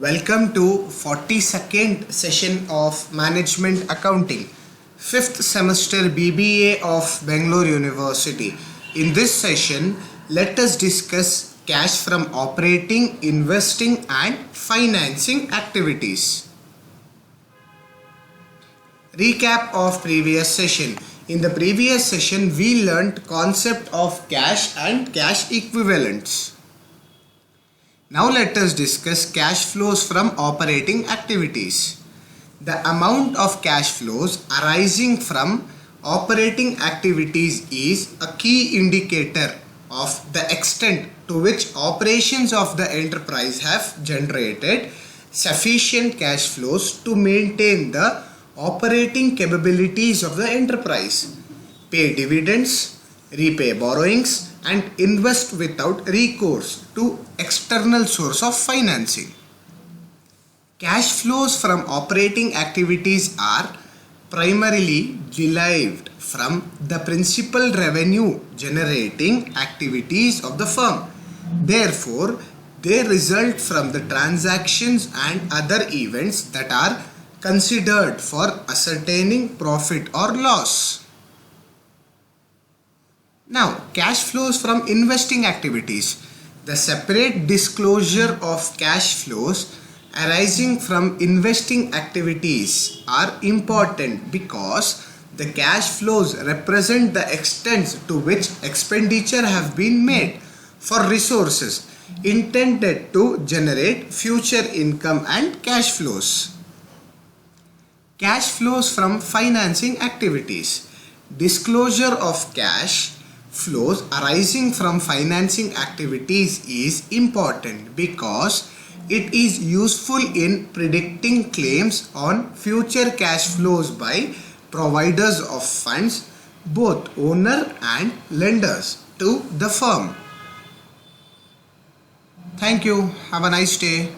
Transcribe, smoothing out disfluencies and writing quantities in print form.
Welcome to 42nd session of Management Accounting, 5th semester BBA of Bangalore University. In this session, let us discuss cash from operating, investing and financing activities. Recap of previous session. In the previous session, we learnt concept of cash and cash equivalents. Now let us discuss cash flows from operating activities. The amount of cash flows arising from operating activities is a key indicator of the extent to which operations of the enterprise have generated sufficient cash flows to maintain the operating capabilities of the enterprise, pay dividends, repay borrowings, and invest without recourse to external source of financing. Cash flows from operating activities are primarily derived from the principal revenue generating activities of the firm. Therefore, they result from the transactions and other events that are considered for ascertaining profit or loss. Now, cash flows from investing activities. The separate disclosure of cash flows arising from investing activities are important because the cash flows represent the extent to which expenditure have been made for resources intended to generate future income and cash flows. Cash flows from financing activities. Disclosure of cash flows arising from financing activities is important because it is useful in predicting claims on future cash flows by providers of funds, both owner and lenders, to the firm. Thank you. Have a nice day.